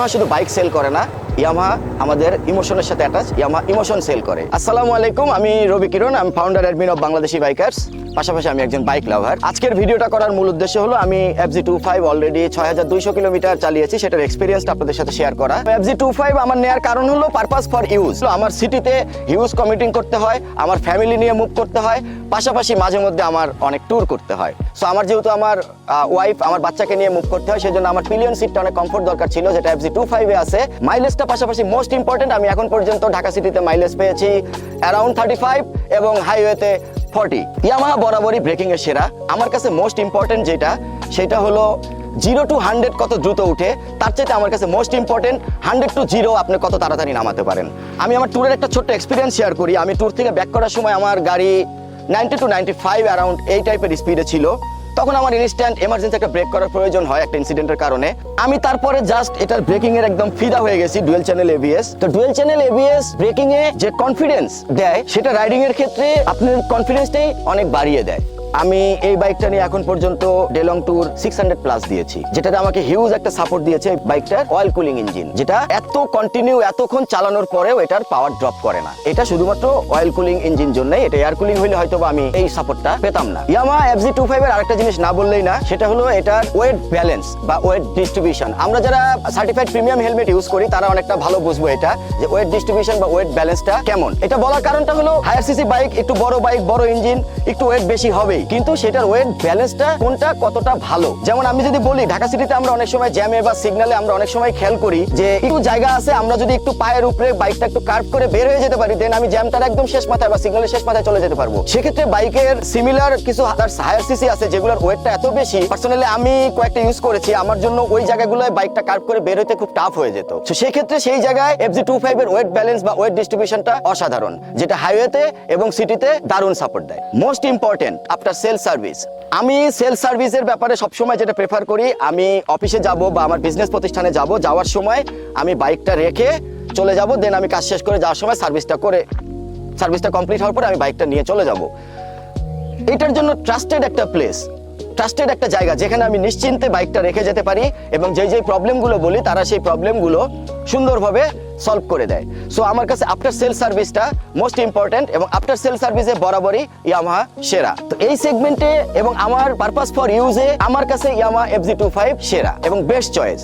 Yamaha শুধু bike sell করে না, ইয়ামাহা আমাদের ইমোশনের সাথে অ্যাটাচ, ইয়ামাহা ইমোশন সেল করে। আসসালামু আলাইকুম, আমি রবি কিরণ, আমি founder admin of Bangladeshi bikers, পাশাপাশি আমি একজন বাইক লাভার। আজকের ভিডিওটা করার মূল উদ্দেশ্য হলো আমি FZ25 অলরেডি 6200 কিলোমিটার চালিয়েছি, সেটার এক্সপিরিয়েন্সটা আপনাদের সাথে শেয়ার করা। FZ25 আমার নেওয়ার কারণ হলো পারপাস ফর ইউজ। আমার সিটিতে হিউজ কমিউটিং করতে হয়, আমার ফ্যামিলি নিয়ে মুভ করতে হয়, পাশাপাশি মাঝে মধ্যে আমার অনেক ট্যুর করতে হয়। সো আমার যেহেতু আমার ওয়াইফ, আমার বাচ্চাকে নিয়ে মুভ করতে হয়, সেজন্য আমার পিলিয়ন সিটটা অনেক কমফোর্ট দরকার ছিল, যেটা FZ25 এ আছে। মাইলেজটা পাশাপাশি মোস্ট ইম্পর্টেন্ট। আমি এখন পর্যন্ত ঢাকা সিটিতে মাইলেজ পেয়েছি অ্যারাউন্ড 35 এবং হাইওয়েতে 40। ইয়ামাহা বরাবরই ব্রেকিং এর সেরা। আমার কাছে মোস্ট ইম্পর্টেন্ট যেটা, সেটা হলো 0 to 100 কত দ্রুত উঠে, তার চাইতে আমার কাছে মোস্ট ইম্পর্টেন্ট 100 to 0 আপনি কত তাড়াতাড়ি নামাতে পারেন। আমি আমার ট্যুরের একটা ছোট্ট এক্সপিরিয়েন্স শেয়ার করি। আমি ট্যুর থেকে ব্যাক করার সময় আমার গাড়ি 90 to 95 অ্যারাউন্ড এই টাইপের স্পিডে ছিল। তখন আমার ইনস্ট্যান্ট এমার্জেন্সি একটা ব্রেক করার প্রয়োজন হয় একটা ইনসিডেন্টের কারণে। আমি তারপরে জাস্ট এটার ব্রেকিং এর একদম ফিদা হয়ে গেছি ডুয়েল চ্যানেল এবিএস। তো dual channel ABS breaking a যে কনফিডেন্স দেয়, সেটা রাইডিং এর ক্ষেত্রে আপনার কনফিডেন্সটাই অনেক বাড়িয়ে দেয়। আমি এই বাইকটা নিয়ে এখন পর্যন্ত ডেলং ট্যুর 600 প্লাস দিয়েছি, যেটাতে আমাকে হিউজ একটা সাপোর্ট দিয়েছে বাইকটার অয়েল কুলিং ইঞ্জিন, যেটা এত কন্টিনিউ এতক্ষণ চালানোর পরেও এটার পাওয়ার ড্রপ করে না। এটা শুধুমাত্র অয়েল কুলিং ইঞ্জিন জন্যই, এটা এয়ার কুলিং হইলে হয়তো আমি এই সাপোর্টটা পেতাম না। ইয়ামাহা FZ25 এর আরেকটা জিনিস না বললেই না, সেটা হলো এটার ওয়েট ব্যালেন্স বা ওয়েট ডিস্ট্রিবিউশন। আমরা যারা সার্টিফাইড প্রিমিয়াম হেলমেট ইউজ করি তারা অনেকটা ভালো বুঝবো এটা, যে ওয়েট ডিস্ট্রিবিউশন বা ওয়েট ব্যালেন্সটা কেমন। এটা বলার কারণটা হলো হায়ার সিসি বাইক, একটু বড় বাইক, বড় ইঞ্জিন, একটু ওয়েট বেশি হবে, কিন্তু সেটার ওয়েট ব্যালেন্সটা কোনটা কতটা ভালো। যেমন আমি যদি বলি, ঢাকা সিটিতে আমরা অনেক সময় জ্যামে বা সিগন্যালে আমরা অনেক সময় খেয়াল করি যে একটু জায়গা আছে, আমরা যদি একটু পায়ের উপরে বাইকটা একটু কার্ভ করে বের হয়ে যেতে পারি, দেন আমি জ্যামটার একদম শেষ মাথায় বা সিগন্যালের শেষ মাথায় চলে যেতে পারবো। সেক্ষেত্রে বাইকের সিমিলার কিছু হায়ার সিসি আছে যেগুলোর ওয়েটটা এত বেশি, পার্সোনালি আমি কয়েকটা ইউজ করেছি, আমার জন্য ওই জায়গাগুলোয় বাইকটা কার্ভ করে বের হতে খুব টাফ হয়ে যেত। তো সেই ক্ষেত্রে সেই জায়গায় FZ25 এর ওয়েট ব্যালেন্স বা ওয়েট ডিস্ট্রিবিউশনটা অসাধারণ, যেটা হাইওয়েতে এবং সিটিতে দারুণ সাপোর্ট দেয়। Most important after sale service, আমি সেল সার্ভিসের ব্যাপারে সবসময় যেটা প্রেফার করি, আমি অফিসে যাব বা আমার বিজনেস প্রতিষ্ঠানে যাব, যাওয়ার সময় আমি বাইকটা রেখে চলে যাব, দেন আমি কাজ শেষ করে যাওয়ার সময় সার্ভিসটা কমপ্লিট হওয়ার পরে আমি বাইকটা নিয়ে চলে যাব। এটার জন্য ট্রাস্টেড একটা প্লেস, ট্রাস্টেড একটা জায়গা, যেখানে আমি নিশ্চিন্তে বাইকটা রেখে যেতে পারি এবং যে প্রবলেমগুলো বলি তারা সেই প্রবলেমগুলো সুন্দরভাবে সলভ করে দেয়। সো আমার কাছে আফটার সেল সার্ভিসটা মোস্ট ইম্পর্টেন্ট এবং আফটার সেল সার্ভিসে বরাবরই ইয়ামাহা সেরা। তো এই সেগমেন্টে এবং আমার পারপাস ফর ইউজে আমার কাছে ইয়ামাহা FZ25 সেরা এবং বেস্ট চয়েস।